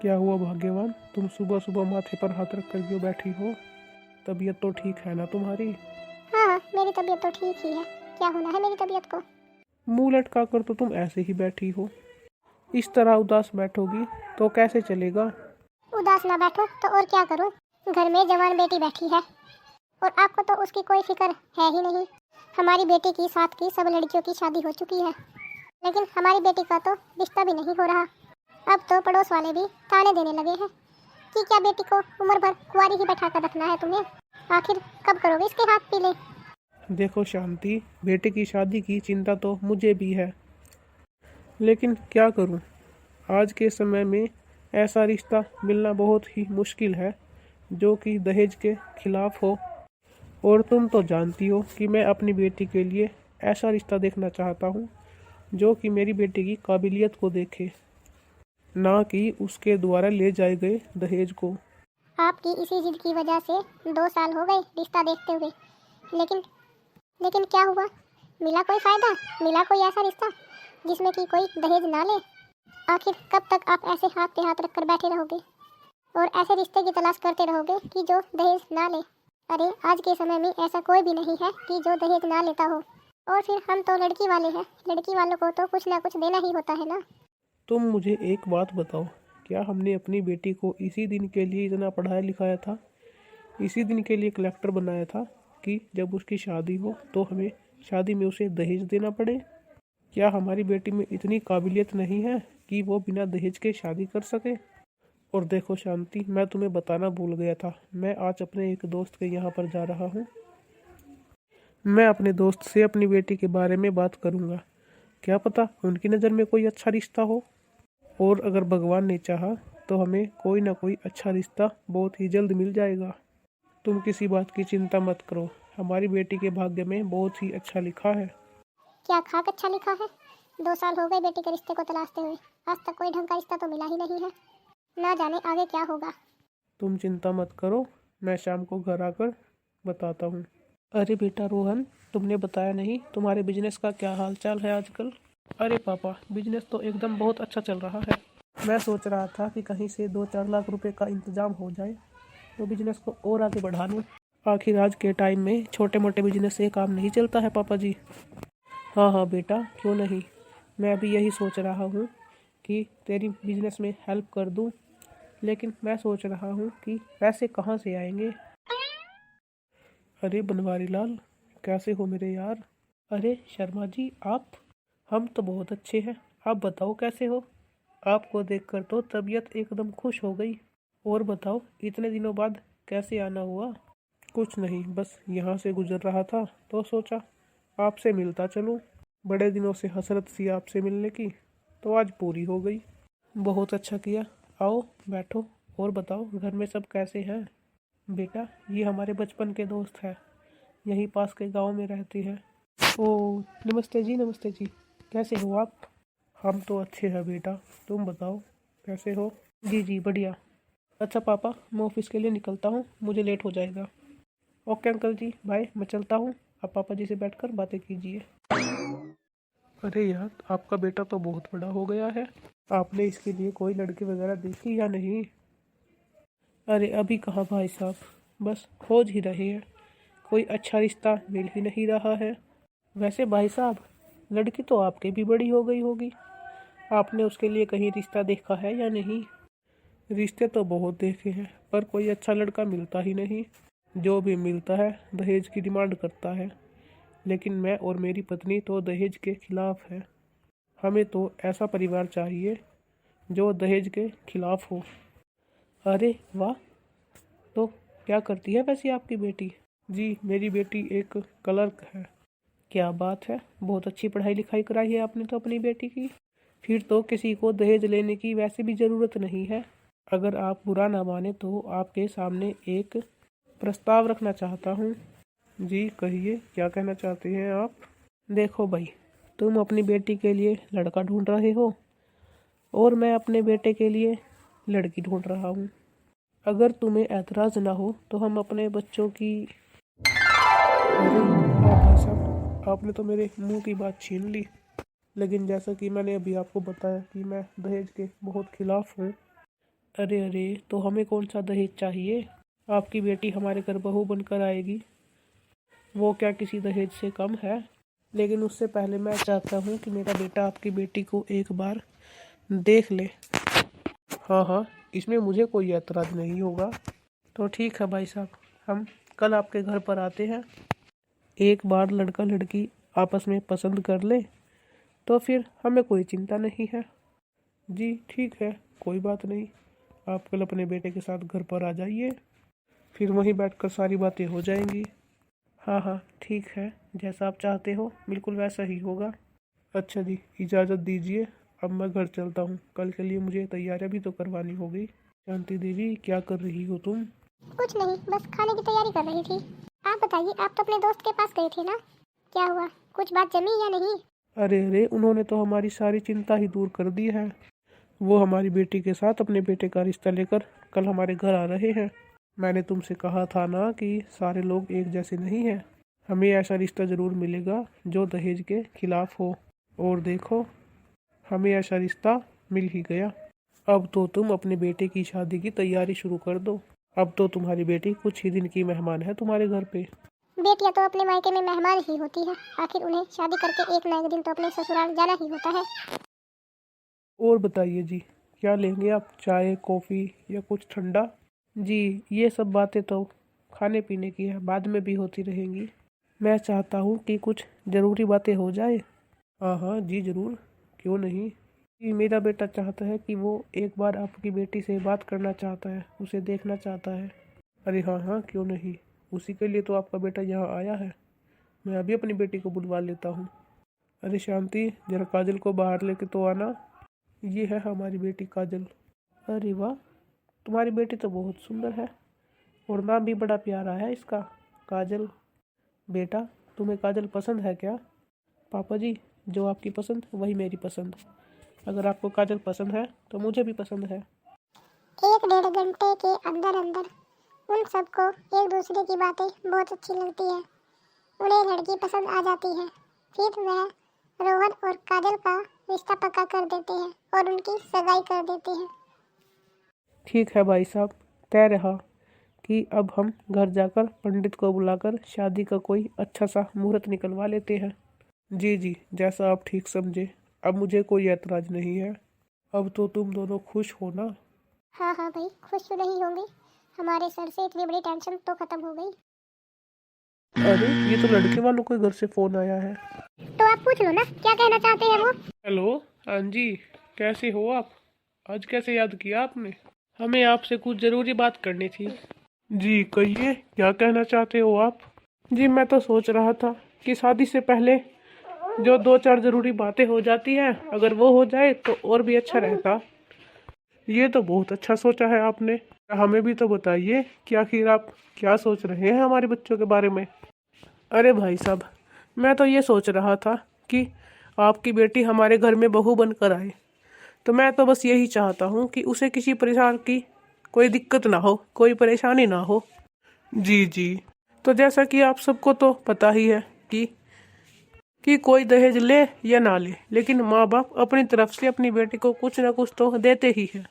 क्या हुआ भाग्यवान, तुम सुबह सुबह माथे पर हाथ रख कर क्यों बैठी हो? तबीयत तो ठीक है ना तुम्हारी? हाँ हाँ, मेरी तबीयत तो ठीक ही है। क्या होना है मेरी तबीयत को? मुंह लटका कर तो तुम ऐसे ही बैठी हो। इस तरह उदास बैठोगी तो कैसे चलेगा? उदास ना बैठो तो और क्या करूँ? घर में जवान बेटी बैठी है और आपको तो उसकी कोई फिक्र है ही नहीं। हमारी बेटी की साथ की सब लड़कियों की शादी हो चुकी है, लेकिन हमारी बेटी का तो रिश्ता भी नहीं हो रहा। अब तो पड़ोस वाले भी ताने देने लगे हैं कि क्या बेटी को उम्र भर कुंवारी ही बैठा कर रखना है तुम्हें? आखिर कब करोगे इसके हाथ पीले? देखो शांति, बेटे की शादी की चिंता तो मुझे भी है, लेकिन क्या करूं? आज के समय में ऐसा रिश्ता मिलना बहुत ही मुश्किल है जो कि दहेज के खिलाफ हो। और तुम तो जानती हो कि मैं अपनी बेटी के लिए ऐसा रिश्ता देखना चाहता हूँ जो कि मेरी बेटी की काबिलियत को देखे, ना कि उसके द्वारा ले जाए गए दहेज को। आपकी इसी जिद की वजह से 2 साल हो गए रिश्ता देखते हुए, लेकिन लेकिन क्या हुआ? मिला कोई फायदा? मिला कोई ऐसा रिश्ता जिसमें कि कोई दहेज ना ले? आखिर कब तक आप ऐसे हाथ पे हाथ रखकर बैठे रहोगे और ऐसे रिश्ते की तलाश करते रहोगे कि जो दहेज ना ले? अरे आज के समय में ऐसा कोई भी नहीं है कि जो दहेज ना लेता हो। और फिर हम तो लड़की वाले हैं, लड़की वालों को तो कुछ ना कुछ देना ही होता है ना। तुम मुझे एक बात बताओ, क्या हमने अपनी बेटी को इसी दिन के लिए इतना पढ़ाया लिखाया था, इसी दिन के लिए कलेक्टर बनाया था कि जब उसकी शादी हो तो हमें शादी में उसे दहेज देना पड़े? क्या हमारी बेटी में इतनी काबिलियत नहीं है कि वो बिना दहेज के शादी कर सके? और देखो शांति, मैं तुम्हें बताना भूल गया था, मैं आज अपने एक दोस्त के यहाँ पर जा रहा हूँ। मैं अपने दोस्त से अपनी बेटी के बारे में बात करूँगा। क्या पता उनकी नज़र में कोई अच्छा रिश्ता हो, और अगर भगवान ने चाहा तो हमें कोई ना कोई अच्छा रिश्ता बहुत ही जल्द मिल जाएगा। तुम किसी बात की चिंता मत करो, हमारी बेटी के भाग्य में बहुत ही अच्छा लिखा है। क्या खाक अच्छा लिखा है? 2 साल हो गए बेटी के रिश्ते को तलाशते हुए, आज तक कोई ढंग का रिश्ता तो मिला ही नहीं है। ना जाने आगे क्या होगा। तुम चिंता मत करो, मैं शाम को घर आकर बताता हूँ। अरे बेटा रोहन, तुमने बताया नहीं तुम्हारे बिजनेस का क्या हाल चाल है आजकल? अरे पापा, बिजनेस तो एकदम बहुत अच्छा चल रहा है। मैं सोच रहा था कि कहीं से 2-4 लाख रुपए का इंतजाम हो जाए तो बिजनेस को और आगे बढ़ा लूँ। आखिर आज के टाइम में छोटे मोटे बिजनेस से काम नहीं चलता है पापा जी। हाँ हाँ बेटा, क्यों नहीं। मैं अभी यही सोच रहा हूँ कि तेरी बिजनेस में हेल्प कर दूँ, लेकिन मैं सोच रहा हूँ कि पैसे कहाँ से आएंगे। अरे बनवारी लाल, कैसे हो मेरे यार? अरे शर्मा जी आप? हम तो बहुत अच्छे हैं, आप बताओ कैसे हो? आपको देखकर तो तबीयत एकदम खुश हो गई। और बताओ इतने दिनों बाद कैसे आना हुआ? कुछ नहीं, बस यहाँ से गुजर रहा था तो सोचा आपसे मिलता चलूँ। बड़े दिनों से हसरत सी आपसे मिलने की, तो आज पूरी हो गई। बहुत अच्छा किया, आओ बैठो। और बताओ घर में सब कैसे हैं? बेटा ये हमारे बचपन के दोस्त हैं, यहीं पास के गांव में रहते हैं। ओ नमस्ते जी, नमस्ते जी, कैसे हो आप? हम तो अच्छे हैं बेटा, तुम बताओ कैसे हो? जी जी बढ़िया। अच्छा पापा, मैं ऑफिस के लिए निकलता हूँ, मुझे लेट हो जाएगा। ओके अंकल जी, बाय, मैं चलता हूँ। आप पापा जी से बैठकर बातें कीजिए। अरे यार, आपका बेटा तो बहुत बड़ा हो गया है, आपने इसके लिए कोई लड़की वगैरह देखी या नहीं? अरे अभी कहाँ भाई साहब, बस खोज ही रहे हैं, कोई अच्छा रिश्ता मिल ही नहीं रहा है। वैसे भाई साहब, लड़की तो आपकी भी बड़ी हो गई होगी, आपने उसके लिए कहीं रिश्ता देखा है या नहीं? रिश्ते तो बहुत देखे हैं पर कोई अच्छा लड़का मिलता ही नहीं, जो भी मिलता है दहेज की डिमांड करता है। लेकिन मैं और मेरी पत्नी तो दहेज के खिलाफ है, हमें तो ऐसा परिवार चाहिए जो दहेज के खिलाफ हो। अरे वाह, तो क्या करती है वैसे आपकी बेटी? जी मेरी बेटी एक क्लर्क है। क्या बात है, बहुत अच्छी पढ़ाई लिखाई कराई है आपने तो अपनी बेटी की। फिर तो किसी को दहेज लेने की वैसे भी ज़रूरत नहीं है। अगर आप बुरा ना माने तो आपके सामने एक प्रस्ताव रखना चाहता हूँ। जी कहिए, क्या कहना चाहते हैं आप? देखो भाई, तुम अपनी बेटी के लिए लड़का ढूंढ रहे हो और मैं अपने बेटे के लिए लड़की ढूंढ रहा हूँ। अगर तुम्हें ऐतराज़ ना हो तो हम अपने बच्चों की। अरे वाह भाई साहब, आपने तो मेरे मुंह की बात छीन ली। लेकिन जैसा कि मैंने अभी आपको बताया कि मैं दहेज के बहुत खिलाफ हूँ, अरे अरे, तो हमें कौन सा दहेज चाहिए? आपकी बेटी हमारे घर बहू बनकर आएगी, वो क्या किसी दहेज से कम है? लेकिन उससे पहले मैं चाहता हूँ कि मेरा बेटा आपकी बेटी को एक बार देख ले। हाँ हाँ, इसमें मुझे कोई एतराज़ नहीं होगा। तो ठीक है भाई साहब, हम कल आपके घर पर आते हैं। एक बार लड़का लड़की आपस में पसंद कर ले तो फिर हमें कोई चिंता नहीं है। जी ठीक है, कोई बात नहीं। आप कल अपने बेटे के साथ घर पर आ जाइए, फिर वहीं बैठकर सारी बातें हो जाएंगी। हाँ हाँ ठीक है, जैसा आप चाहते हो बिल्कुल वैसा ही होगा। अच्छा जी, इजाज़त दीजिए, अब मैं घर चलता हूँ। कल के लिए मुझे तैयारियां भी तो करवानी होगी। शांति देवी, क्या कर रही हो तुम? कुछ नहीं, बस खाने की तैयारी कर रही थी। आप बताइए, आप तो अपने दोस्त के पास गए थे ना, क्या हुआ? कुछ बात जमी या नहीं? अरे अरे, उन्होंने तो हमारी सारी चिंता ही दूर कर दी है। वो हमारी बेटी के साथ अपने बेटे का रिश्ता लेकर कल हमारे घर आ रहे हैं। मैंने तुमसे कहा था ना कि सारे लोग एक जैसे नहीं हैं। हमें ऐसा रिश्ता ज़रूर मिलेगा जो दहेज के खिलाफ हो। और देखो, हमें ऐसा रिश्ता मिल ही गया। अब तो तुम अपने बेटे की शादी की तैयारी शुरू कर दो। अब तो तुम्हारी बेटी कुछ ही दिन की मेहमान है तुम्हारे घर पे। बेटियां तो अपने मायके में मेहमान ही होती है, आखिर उन्हें शादी करके एक ना एक दिन तो अपने ससुराल जाना ही होता है। और बताइए जी, क्या लेंगे आप? चाय, कॉफ़ी या कुछ ठंडा? जी, ये सब बातें तो खाने पीने की है, बाद में भी होती रहेंगी। मैं चाहता हूँ कि कुछ ज़रूरी बातें हो जाए। हाँ हाँ जी ज़रूर, क्यों नहीं। जी, मेरा बेटा चाहता है कि वो एक बार आपकी बेटी से बात करना चाहता है, उसे देखना चाहता है। अरे हाँ हाँ, क्यों नहीं, उसी के लिए तो आपका बेटा यहाँ आया है। मैं अभी अपनी बेटी को बुलवा लेता हूँ। अरे शांति, जरा काजल को बाहर लेके तो आना। ये है हमारी बेटी काजल। अरे वाह, तुम्हारी बेटी तो बहुत सुंदर है और नाम भी बड़ा प्यारा है इसका, काजल। बेटा, तुम्हें काजल पसंद है क्या? पापा जी, जो आपकी पसंद वही मेरी पसंद। अगर आपको काजल पसंद है तो मुझे भी पसंद है। 1-1.5 घंटे के अंदर अंदर उन सबको एक दूसरे की बातें बहुत अच्छी लगती है। उन्हें लड़की पसंद आ जाती है, फिर वह रोहन और काजल का रिश्ता पक्का कर देते हैं और उनकी सगाई कर देते हैं। ठीक है भाई साहब, तय रहा कि अब हम घर जाकर पंडित को बुलाकर शादी का कोई अच्छा सा मुहूर्त निकलवा लेते हैं। जी जी, जैसा आप ठीक समझे। अब मुझे कोई ऐतराज़ नहीं है। अब तो तुम दोनों खुश हो ना? हाँ हाँ भाई, खुश तो नहीं होंगे, हमारे सर से इतनी बड़ी टेंशन तो खत्म हो गई। अरे, ये तो लड़के वालों के घर से फ़ोन आया है। तो आप पूछ लो ना, क्या कहना चाहते हैं वो। हेलो, हाँ जी, कैसे हो आप? आज कैसे याद किया आपने? हमें आपसे कुछ ज़रूरी बात करनी थी। जी कहिए, क्या कहना चाहते हो आप? जी, मैं तो सोच रहा था कि शादी से पहले जो 2-4 ज़रूरी बातें हो जाती हैं, अगर वो हो जाए तो और भी अच्छा रहता। ये तो बहुत अच्छा सोचा है आपने। हमें भी तो बताइए कि आखिर आप क्या सोच रहे हैं हमारे बच्चों के बारे में। अरे भाई साहब, मैं तो ये सोच रहा था कि आपकी बेटी हमारे घर में बहू बनकर आए, तो मैं तो बस यही चाहता हूँ कि उसे किसी प्रकार की कोई दिक्कत ना हो, कोई परेशानी ना हो। जी जी, तो जैसा कि आप सबको तो पता ही है कि कोई दहेज ले या ना ले, लेकिन माँ बाप अपनी तरफ से अपनी बेटी को कुछ ना कुछ तो देते ही हैं।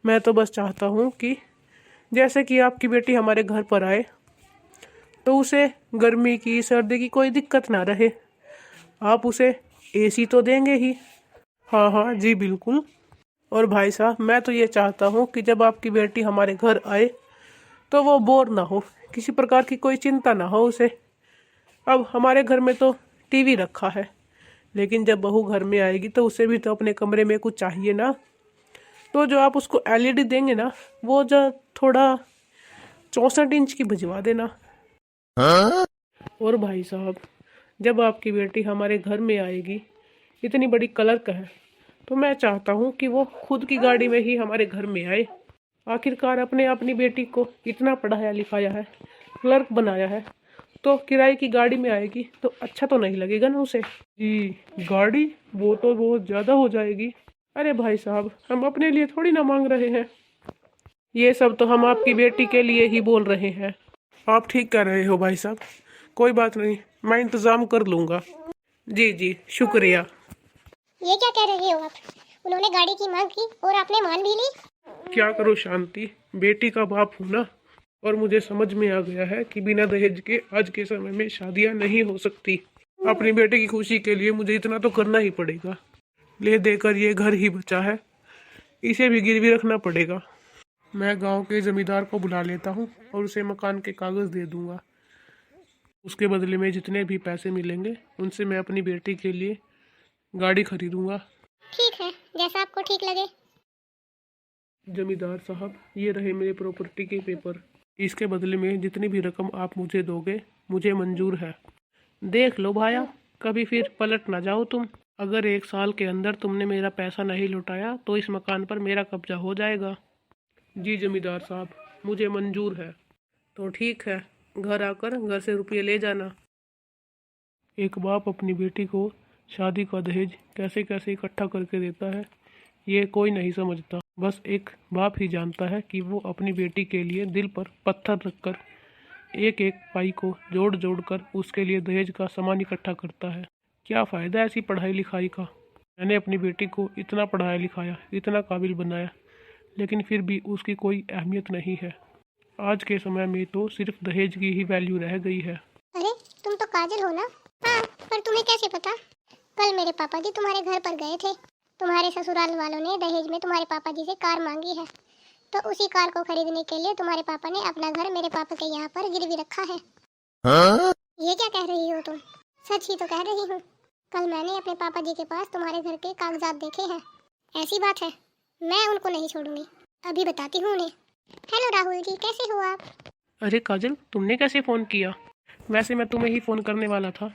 मैं तो बस चाहता हूँ कि जैसे कि आपकी बेटी हमारे घर पर आए तो उसे गर्मी की, सर्दी की कोई दिक्कत ना रहे। आप उसे एसी तो देंगे ही? हाँ हाँ जी बिल्कुल। और भाई साहब, मैं तो ये चाहता हूँ कि जब आपकी बेटी हमारे घर आए तो वो बोर ना हो, किसी प्रकार की कोई चिंता ना हो उसे। अब हमारे घर में तो टीवी रखा है, लेकिन जब बहू घर में आएगी तो उसे भी तो अपने कमरे में कुछ चाहिए ना। तो जो आप उसको एलईडी देंगे ना, वो जो थोड़ा 64 इंच की भिजवा देना। और भाई साहब, जब आपकी बेटी हमारे घर में आएगी, इतनी बड़ी क्लर्क है, तो मैं चाहता हूँ कि वो खुद की गाड़ी में ही हमारे घर में आए। आखिरकार अपने अपनी बेटी को इतना पढ़ाया लिखाया है, क्लर्क बनाया है, तो किराए की गाड़ी में आएगी तो अच्छा तो नहीं लगेगा ना उसे। जी, गाड़ी वो तो बहुत ज़्यादा हो जाएगी। अरे भाई साहब, हम अपने लिए थोड़ी ना मांग रहे हैं, ये सब तो हम आपकी बेटी के लिए ही बोल रहे हैं। आप ठीक कह रहे हो भाई साहब, कोई बात नहीं, मैं इंतज़ाम कर लूँगा। जी जी, शुक्रिया। ये क्या कह रहे हो आप? उन्होंने गाड़ी की मांग की और आपने मान भी ली? क्या करो शांति, बेटी का बाप हूँ ना, और मुझे समझ में आ गया है कि बिना दहेज के आज के समय में शादियाँ नहीं हो सकती। अपनी बेटे की खुशी के लिए मुझे इतना तो करना ही पड़ेगा। ले देकर ये घर ही बचा है, इसे भी गिरवी रखना पड़ेगा। मैं गांव के जमींदार को बुला लेता हूँ और उसे मकान के कागज़ दे दूंगा। उसके बदले में जितने भी पैसे मिलेंगे उनसे मैं अपनी बेटी के लिए गाड़ी खरीदूंगा। ठीक है, जैसा आपको ठीक लगे। जमींदार साहब, ये रहे मेरे प्रॉपर्टी के पेपर। इसके बदले में जितनी भी रकम आप मुझे दोगे मुझे मंजूर है। देख लो भाया, कभी फिर पलट ना जाओ तुम। अगर 1 साल के अंदर तुमने मेरा पैसा नहीं लौटाया तो इस मकान पर मेरा कब्जा हो जाएगा। जी जमींदार साहब, मुझे मंजूर है। तो ठीक है, घर आकर घर से रुपये ले जाना। एक बाप अपनी बेटी को शादी का दहेज कैसे कैसे इकट्ठा करके देता है, ये कोई नहीं समझता। बस एक बाप ही जानता है कि वो अपनी बेटी के लिए दिल पर पत्थर रखकर एक एक पाई को जोड़ जोड़ कर उसके लिए दहेज का सामान इकट्ठा करता है। क्या फ़ायदा ऐसी पढ़ाई लिखाई का। मैंने अपनी बेटी को इतना पढ़ाया लिखाया, इतना काबिल बनाया, लेकिन फिर भी उसकी कोई अहमियत नहीं है। आज के समय में तो सिर्फ दहेज की ही वैल्यू रह गई है। अरे तुम तो काजल हो ना? हाँ, पर तुम्हें कैसे पता? कल मेरे पापा जी तुम्हारे घर पर गए थे। तुम्हारे ससुराल वालों ने दहेज में तुम्हारे पापा जी से कार मांगी है, तो उसी कार को खरीदने के लिए तुम्हारे पापा ने अपना घर मेरे पापा के यहाँ पर गिरवी रखा है। ये क्या कह रही हो तुम? सच ही तो कह रही हूँ। कल मैंने अपने पापा जी के पास तुम्हारे घर के कागजात देखे हैं। ऐसी बात है, मैं उनको नहीं छोड़ूंगी, अभी बताती हूँ उन्हें। हेलो राहुल जी, कैसे हो आप? अरे काजल, तुमने कैसे फ़ोन किया? वैसे मैं तुम्हें ही फ़ोन करने वाला था।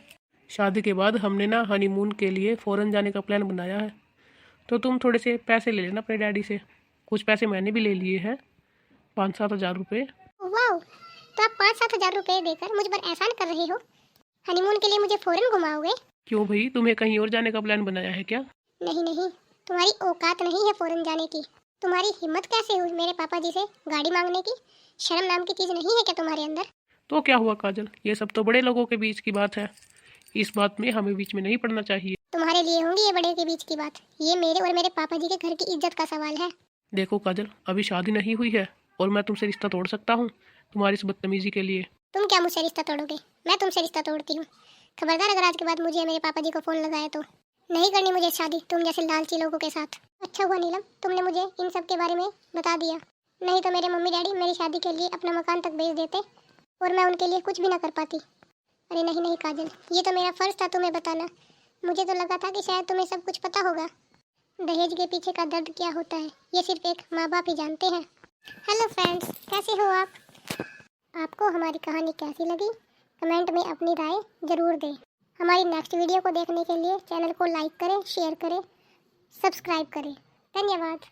शादी के बाद हमने ना हनीमून के लिए फ़ॉरेन जाने का प्लान बनाया है, तो तुम थोड़े से पैसे ले लेना अपने डैडी से। कुछ पैसे मैंने भी ले लिए हैं, 5-7 हज़ार रुपये। वाह, तो आप 5-7 हजार रुपए देकर मुझ पर एहसान कर रहे हो? हनीमून के लिए मुझे फॉरेन घुमाओगे? क्यों भाई, तुम्हें कहीं और जाने का प्लान बनाया है क्या? नहीं नहीं, तुम्हारी औकात नहीं है फॉरेन जाने की। तुम्हारी हिम्मत कैसे हुई मेरे पापा जी से गाड़ी मांगने की? शर्म नाम की चीज नहीं है क्या तुम्हारे अंदर? तो क्या हुआ काजल, ये सब तो बड़े लोगों के बीच की बात है। इस बात में हमें बीच में नहीं पड़ना चाहिए। तुम्हारे लिए होंगी ये बड़े के बीच की बात। ये मेरे और मेरे पापा जी के घर की इज्जत का सवाल है। देखो काजल, अभी शादी नहीं हुई है और मैं तुमसे रिश्ता तोड़ सकता हूँ तुम्हारी इस बदतमीजी के लिए। तुम क्या मुझसे रिश्ता तोड़ोगे? मैं तुमसे रिश्ता तोड़ती हूँ? खबरदार अगर आज के बाद मुझे मेरे पापा जी को फोन लगाया तो। नहीं करनी मुझे शादी तुम जैसे लालची लोगों के साथ। अच्छा हुआ नीलम, तुमने मुझे इन सब के बारे में बता दिया, नहीं तो मेरे मम्मी डैडी मेरी शादी के लिए अपना मकान तक बेच देते और मैं उनके लिए कुछ भी ना कर पाती। अरे नहीं नहीं काजल, ये तो मेरा फर्ज था तुम्हें बताना। मुझे तो लगा था कि शायद तुम्हें सब कुछ पता होगा। दहेज के पीछे का दर्द क्या होता है ये सिर्फ एक माँ बाप ही जानते हैं। हेलो फ्रेंड्स, कैसे हो आप? आपको हमारी कहानी कैसी लगी कमेंट में अपनी राय ज़रूर दें। हमारी नेक्स्ट वीडियो को देखने के लिए चैनल को लाइक करें, शेयर करें, सब्सक्राइब करें। धन्यवाद।